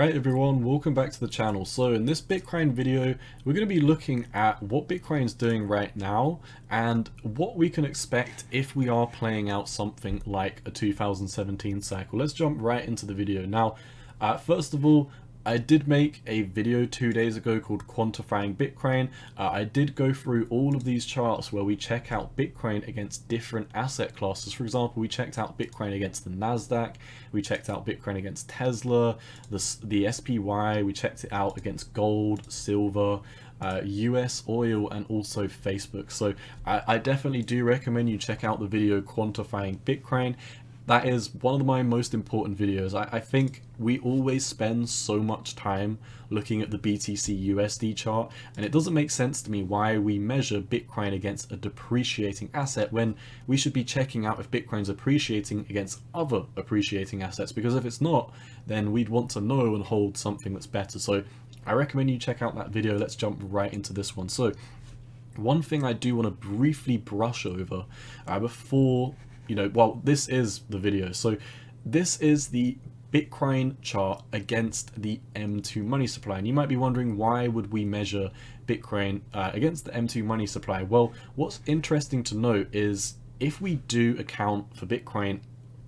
Alright everyone, welcome back to the channel. So in this Bitcoin video, we're going to be looking at what Bitcoin's doing right now and what we can expect if we are playing out something like a 2017 cycle. Let's jump right into the video. Now, first of all, I did make a video 2 days ago called Quantifying Bitcoin. I did go through all of these charts where we check out Bitcoin against different asset classes. For example, we checked out Bitcoin against the Nasdaq, we checked out Bitcoin against Tesla, the SPY, we checked it out against gold, silver, US oil, and also Facebook. So I definitely do recommend you check out the video Quantifying Bitcoin. That is one of my most important videos. I think we always spend so much time looking at the BTC USD chart, and it doesn't make sense to me why we measure Bitcoin against a depreciating asset when we should be checking out if Bitcoin's appreciating against other appreciating assets, because if it's not, then we'd want to know and hold something that's better. So I recommend you check out that video. Let's jump right into this one. So one thing I do want to briefly brush over before well, this is the video. So this is the Bitcoin chart against the M2 money supply. And you might be wondering, why would we measure Bitcoin against the M2 money supply? Well, what's interesting to note is if we do account for Bitcoin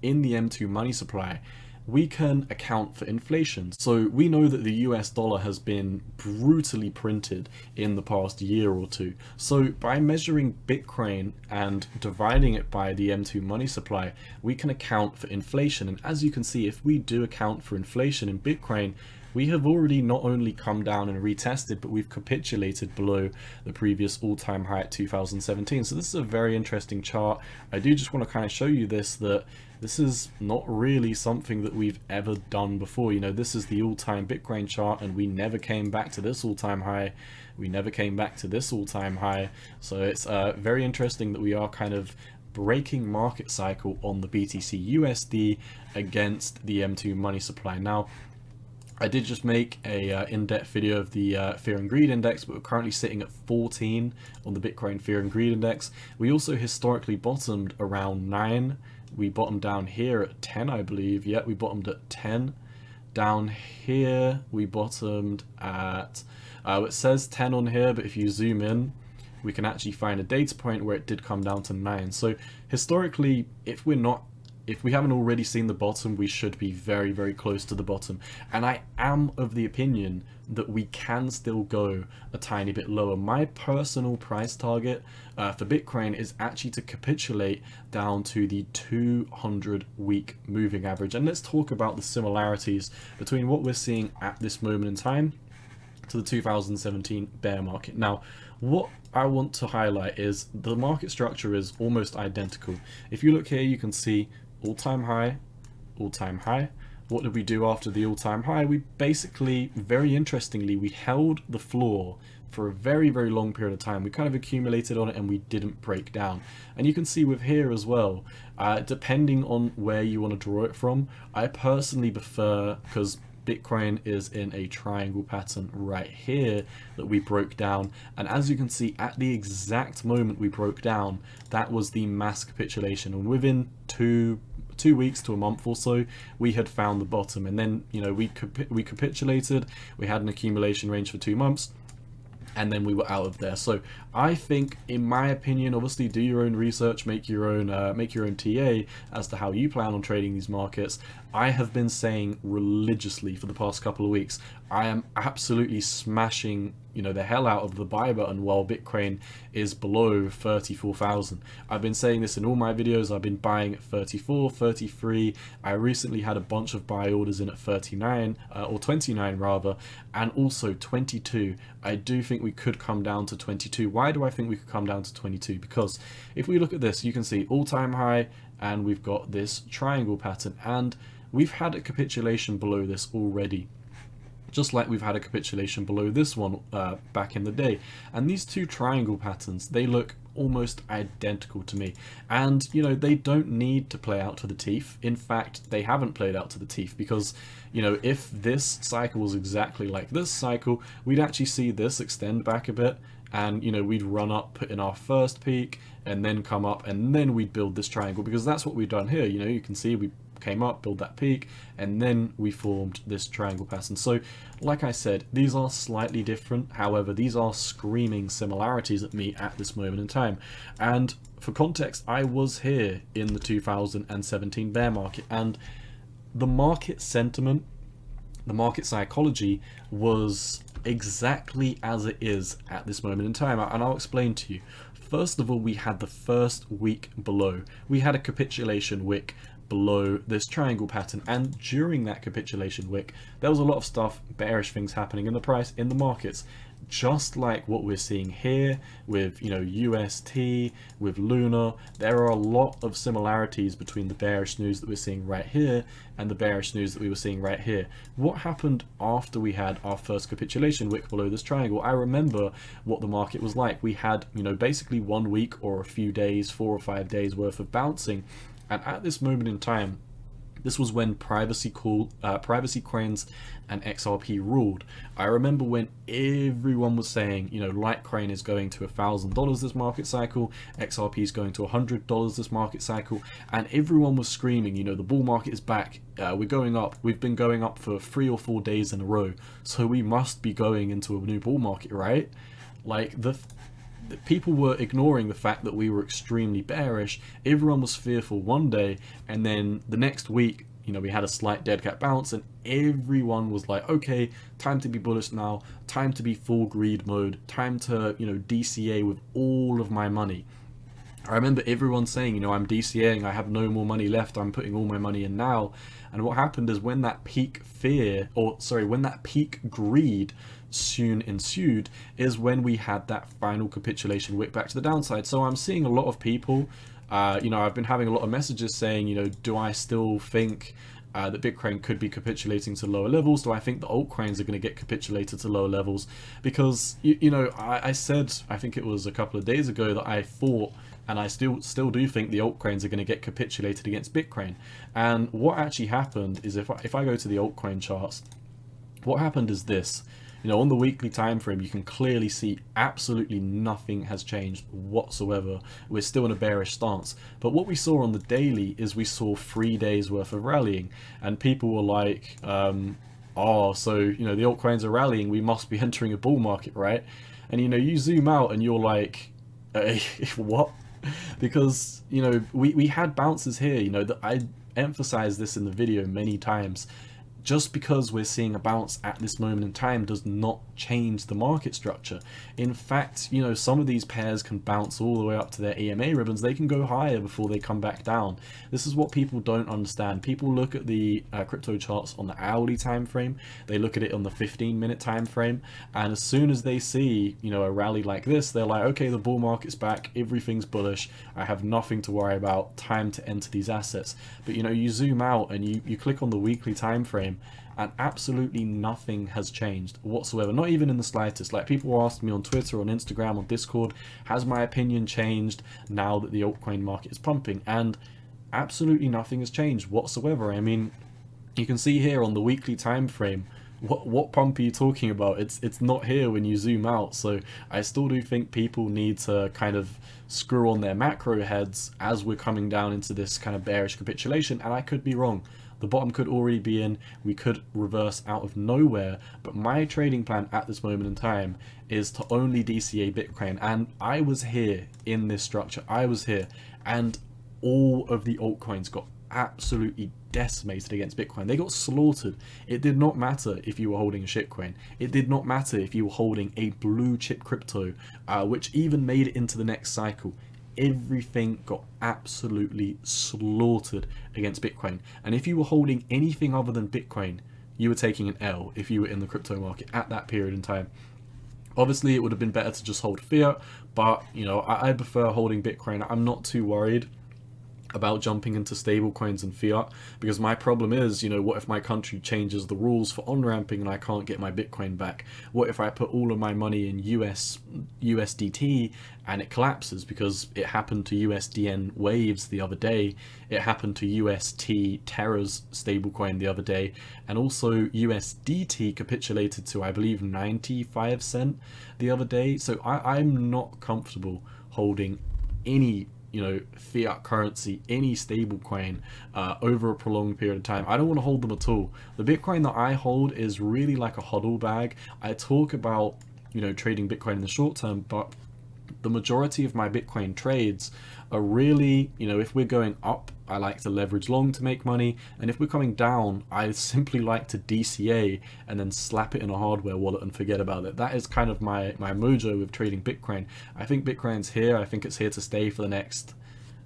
in the M2 money supply, we can account for inflation. So we know that the US dollar has been brutally printed in the past year or two. So by measuring Bitcoin and dividing it by the M2 money supply, we can account for inflation. And as you can see, if we do account for inflation in Bitcoin, we have already not only come down and retested, but we've capitulated below the previous all-time high at 2017. So this is a very interesting chart. I do just want to kind of show you this, that this is not really something that we've ever done before. This is the all-time Bitcoin chart, and we never came back to this all-time high. We never came back to this all-time high. So it's very interesting that we are kind of breaking market cycle on the BTC USD against the M2 money supply. Now, I did just make a in-depth video of the Fear and Greed Index, but we're currently sitting at 14 on the Bitcoin Fear and Greed Index. We also historically bottomed around 9. We bottomed down here at 10, I believe. Yeah, we bottomed at 10. Down here, we bottomed at, it says 10 on here, but if you zoom in, we can actually find a data point where it did come down to 9. So historically, if we haven't already seen the bottom, we should be very, very close to the bottom. And I am of the opinion that we can still go a tiny bit lower. My personal price target for Bitcoin is actually to capitulate down to the 200-week moving average. And let's talk about the similarities between what we're seeing at this moment in time to the 2017 bear market. Now, what I want to highlight is the market structure is almost identical. If you look here, you can see all-time high, all-time high. What did we do after the all-time high? We basically, very interestingly, we held the floor for a very, very long period of time. We kind of accumulated on it and we didn't break down. And you can see with here as well, depending on where you want to draw it from, I personally prefer, because Bitcoin is in a triangle pattern right here that we broke down, and as you can see, at the exact moment we broke down, that was the mass capitulation, and within two weeks to a month or so, we had found the bottom. And then we capitulated, we had an accumulation range for 2 months, and then we were out of there. So I think, in my opinion, obviously do your own research, make your own TA as to how you plan on trading these markets. I have been saying religiously for the past couple of weeks, I am absolutely smashing the hell out of the buy button while Bitcoin is below 34,000. I've been saying this in all my videos. I've been buying at 34, 33. I recently had a bunch of buy orders in at 39 or 29 rather, and also 22. I do think we could come down to 22. Why do I think we could come down to 22? Because if we look at this, you can see all-time high, and we've got this triangle pattern, and we've had a capitulation below this already, just like we've had a capitulation below this one back in the day. And these two triangle patterns, they look almost identical to me. And they don't need to play out to the teeth. In fact, they haven't played out to the teeth, because if this cycle was exactly like this cycle, we'd actually see this extend back a bit, and we'd run up, put in our first peak, and then come up, and then we'd build this triangle, because that's what we've done here. You can see we came up, build that peak, and then we formed this triangle pattern. So like I said, these are slightly different. However, these are screaming similarities at me at this moment in time. And for context, I was here in the 2017 bear market, and the market sentiment, the market psychology was exactly as it is at this moment in time, and I'll explain to you. First of all, we had the first week below. We had a capitulation wick below this triangle pattern, and during that capitulation wick, there was a lot of stuff, bearish things happening in the price, in the markets, just like what we're seeing here with, you know, UST, with Luna. There are a lot of similarities between the bearish news that we're seeing right here and the bearish news that we were seeing right here. What happened after we had our first capitulation wick below this triangle? I remember what the market was like. We had, you know, basically 1 week or a few days, 4 or 5 days worth of bouncing, and at this moment in time, this was when privacy coins and XRP ruled. I remember when everyone was saying, you know, Litecoin is going to $1,000 this market cycle, XRP is going to $100 this market cycle, and everyone was screaming, you know, the bull market is back, we're going up, we've been going up for 3 or 4 days in a row, so we must be going into a new bull market, right? Like, the people were ignoring the fact that we were extremely bearish. Everyone was fearful one day, and then the next week, you know, we had a slight dead cat bounce, and everyone was like, okay, time to be bullish now, time to be full greed mode, time to, you know, DCA with all of my money. I remember everyone saying, you know, I'm DCAing, I have no more money left, I'm putting all my money in now. And what happened is when that peak fear, or sorry, when that peak greed soon ensued, is when we had that final capitulation wick back to the downside. So I'm seeing a lot of people, you know, I've been having a lot of messages saying, you know, do I still think that Bitcoin could be capitulating to lower levels? Do I think the altcoins are going to get capitulated to lower levels? Because, you know, I said, I think it was a couple of days ago, that I thought, and I still do think, the altcoins are going to get capitulated against Bitcoin. And what actually happened is, if I go to the altcoin charts, what happened is this. You know, on the weekly time frame, you can clearly see absolutely nothing has changed whatsoever. We're still in a bearish stance. But what we saw on the daily is we saw 3 days worth of rallying, and people were like, oh, so, you know, the altcoins are rallying, we must be entering a bull market, right? And, you know, you zoom out and you're like, what? Because, you know, we had bounces here, you know, that I emphasized this in the video many times. Just because we're seeing a bounce at this moment in time does not change the market structure. In fact, you know, some of these pairs can bounce all the way up to their EMA ribbons. They can go higher before they come back down. This is what people don't understand. People look at the crypto charts on the hourly time frame. They look at it on the 15-minute time frame, and as soon as they see, you know, a rally like this, they're like, okay, the bull market's back, everything's bullish, I have nothing to worry about, time to enter these assets. But, you know, you zoom out and you click on the weekly time frame, and absolutely nothing has changed whatsoever, not even in the slightest. Like, people were asking me on Twitter, on Instagram, on Discord, has my opinion changed now that the altcoin market is pumping? And absolutely nothing has changed whatsoever. I mean, you can see here on the weekly time frame, what pump are you talking about? It's not here when you zoom out. So I still do think people need to kind of screw on their macro heads as we're coming down into this kind of bearish capitulation, and I could be wrong. The bottom could already be in, we could reverse out of nowhere, but my trading plan at this moment in time is to only DCA Bitcoin. And I was here in this structure, I was here, and all of the altcoins got absolutely decimated against Bitcoin. They got slaughtered. It did not matter if you were holding a shitcoin. It did not matter if you were holding a blue chip crypto, which even made it into the next cycle. Everything got absolutely slaughtered against Bitcoin. And if you were holding anything other than Bitcoin, you were taking an L if you were in the crypto market at that period in time. Obviously, it would have been better to just hold fiat, but, you know, I prefer holding Bitcoin. I'm not too worried about jumping into stable coins and fiat, because my problem is, you know, what if my country changes the rules for on-ramping and I can't get my Bitcoin back? What if I put all of my money in USDT and it collapses? Because it happened to USDN Waves the other day, it happened to UST Terra's stablecoin the other day, and also USDT capitulated to, I believe, 95 cent the other day. So I'm not comfortable holding any you know, fiat currency, any stable coin over a prolonged period of time. I don't want to hold them at all. The Bitcoin that I hold is really like a hodl bag. I talk about, you know, trading Bitcoin in the short term, but the majority of my Bitcoin trades are really, you know, if we're going up, I like to leverage long to make money, and if we're coming down, I simply like to DCA and then slap it in a hardware wallet and forget about it. That is kind of my mojo with trading Bitcoin. I think Bitcoin's here. I think it's here to stay for the next,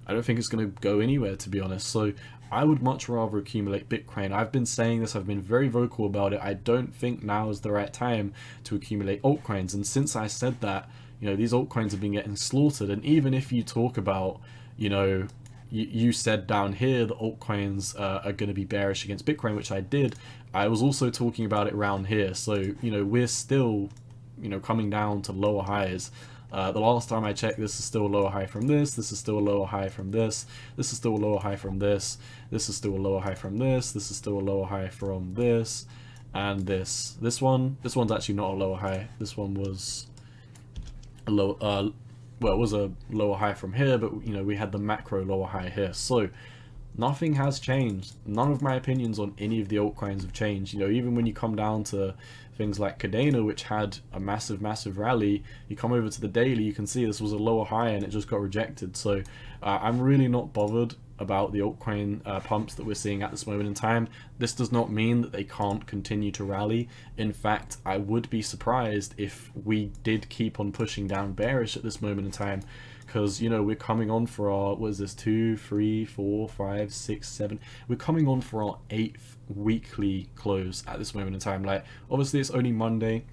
I don't think it's going to go anywhere, to be honest. So I would much rather accumulate Bitcoin. I've been saying this, I've been very vocal about it. I don't think now is the right time to accumulate altcoins. And since I said that, you know, these altcoins have been getting slaughtered. And even if you talk about, you know, you said down here that altcoins are going to be bearish against Bitcoin, which I did. I was also talking about it around here. So, you know, we're still, you know, coming down to lower highs. The last time I checked, this is still a lower high from this. This is still a lower high from this. This is still a lower high from this. This is still a lower high from this. This is still a lower high from this. And this. This one's actually not a lower high. This one was a low, well, it was a lower high from here, but you know, we had the macro lower high here. So nothing has changed. None of my opinions on any of the altcoins have changed. You know, even when you come down to things like Cardano, which had a massive rally, you come over to the daily, you can see this was a lower high and it just got rejected. So I'm really not bothered about the altcoin pumps that we're seeing at this moment in time. This does not mean that they can't continue to rally. In fact, I would be surprised if we did keep on pushing down bearish at this moment in time, because, you know, we're coming on for our, what is this, 2, 3, 4, 5, 6, 7, we're coming on for our 8th weekly close at this moment in time. Like, obviously it's only Monday,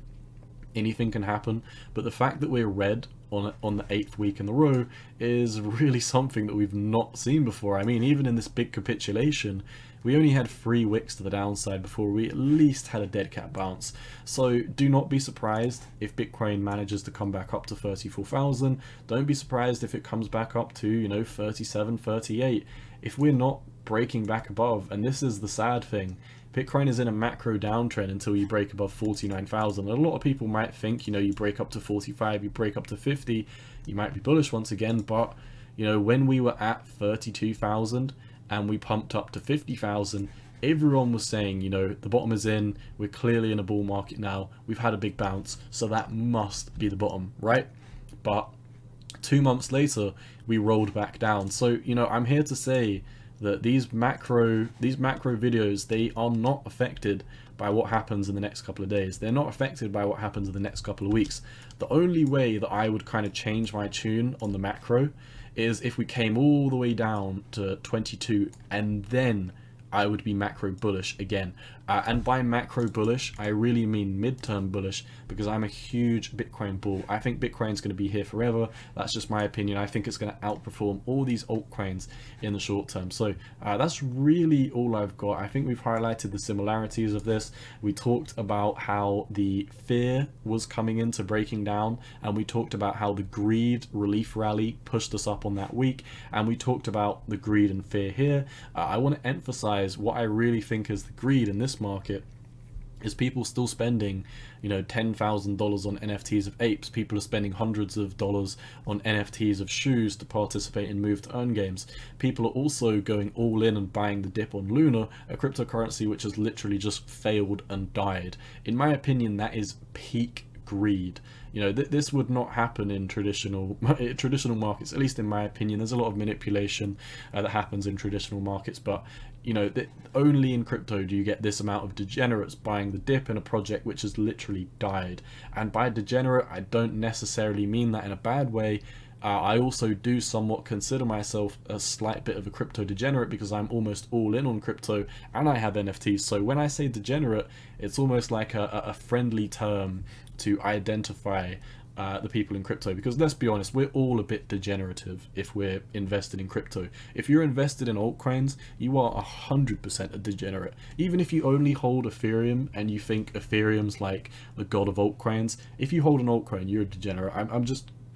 anything can happen, but the fact that we're red on the 8th week in the row is really something that we've not seen before. I mean, even in this big capitulation, we only had 3 wicks to the downside before we at least had a dead cat bounce. So do not be surprised if Bitcoin manages to come back up to 34,000. Don't be surprised if it comes back up to, you know, 37, 38. If we're not breaking back above, and this is the sad thing, Bitcoin is in a macro downtrend until you break above 49,000. A lot of people might think, you know, you break up to 45, you break up to 50, you might be bullish once again. But, you know, when we were at 32,000 and we pumped up to 50,000, everyone was saying, you know, the bottom is in, we're clearly in a bull market now, we've had a big bounce, so that must be the bottom, right? But 2 months later, we rolled back down. So, you know, I'm here to say that these macro videos, they are not affected by what happens in the next couple of days. They're not affected by what happens in the next couple of weeks. The only way that I would kind of change my tune on the macro is if we came all the way down to 22, and then I would be macro bullish again. And by macro bullish, I really mean midterm bullish, because I'm a huge Bitcoin bull. I think Bitcoin's going to be here forever. That's just my opinion. I think it's going to outperform all these altcoins in the short term. So that's really all I've got. I think we've highlighted the similarities of this. We talked about how the fear was coming into breaking down, and we talked about how the greed relief rally pushed us up on that week, and we talked about the greed and fear here. I want to emphasize what I really think is the greed in this market is people still spending, you know, $10,000 on NFTs of apes. People are spending hundreds of dollars on NFTs of shoes to participate in move to earn games. People are also going all in and buying the dip on Luna, a cryptocurrency which has literally just failed and died. In my opinion, that is peak greed. You know, this would not happen in traditional markets, at least in my opinion. There's a lot of manipulation that happens in traditional markets, but you know, only in crypto do you get this amount of degenerates buying the dip in a project which has literally died. And by degenerate, I don't necessarily mean that in a bad way. I also do somewhat consider myself a slight bit of a crypto degenerate, because I'm almost all in on crypto and I have NFTs. So when I say degenerate, it's almost like a friendly term to identify the people in crypto, because let's be honest, we're all a bit degenerative if we're invested in crypto. If you're invested in altcoins, you are 100% a degenerate. Even if you only hold Ethereum and you think Ethereum's like the god of altcoins, if you hold an altcoin, you're a degenerate.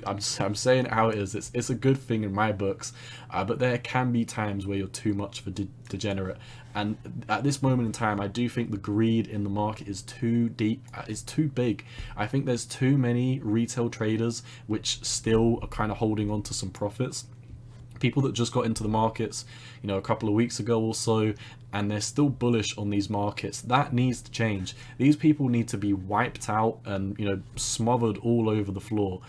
I'm saying it how it is. It's a good thing in my books, but there can be times where you're too much of a degenerate. And at this moment in time, I do think the greed in the market is too deep, it's too big. I think there's too many retail traders which still are kind of holding on to some profits. people that just got into the markets, you know, a couple of weeks ago or so, and they're still bullish on these markets. That needs to change. These people need to be wiped out and, you know, smothered all over the floor.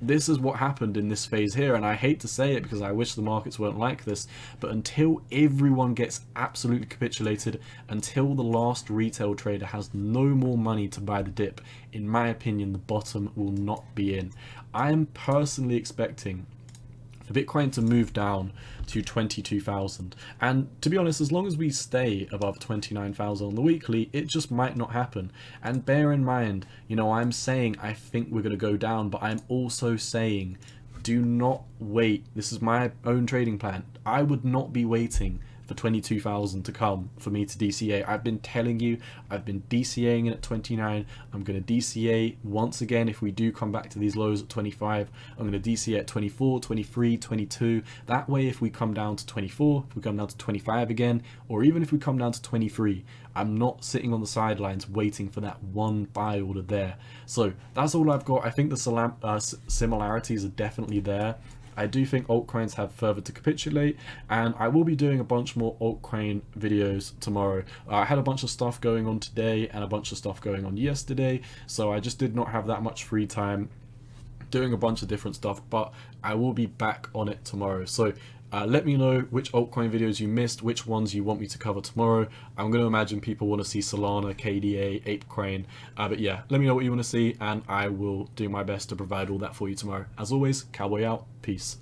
This is what happened in this phase here, and I hate to say it because I wish the markets weren't like this, but until everyone gets absolutely capitulated, until the last retail trader has no more money to buy the dip, in my opinion, the bottom will not be in. I am personally expecting for Bitcoin to move down to 22,000, and to be honest, as long as we stay above 29,000 on the weekly, it just might not happen. And bear in mind, you know, I'm saying I think we're going to go down, but I'm also saying do not wait. This is my own trading plan. I would not be waiting for 22,000 to come for me to DCA. I've been telling you, I've been DCAing it at 29. I'm going to DCA once again if we do come back to these lows at 25. I'm going to DCA at 24, 23, 22. That way, if we come down to 24, if we come down to 25 again, or even if we come down to 23, I'm not sitting on the sidelines waiting for that one buy order there. So that's all I've got. I think the similarities are definitely there. I do think altcoins have further to capitulate, and I will be doing a bunch more altcoin videos tomorrow. I had a bunch of stuff going on today and a bunch of stuff going on yesterday, so I just did not have that much free time doing a bunch of different stuff, but I will be back on it tomorrow. So let me know which altcoin videos you missed, which ones you want me to cover tomorrow. I'm going to imagine people want to see Solana, KDA, ApeCoin, but yeah, let me know what you want to see, and I will do my best to provide all that for you tomorrow. As always, Cowboy out. Peace.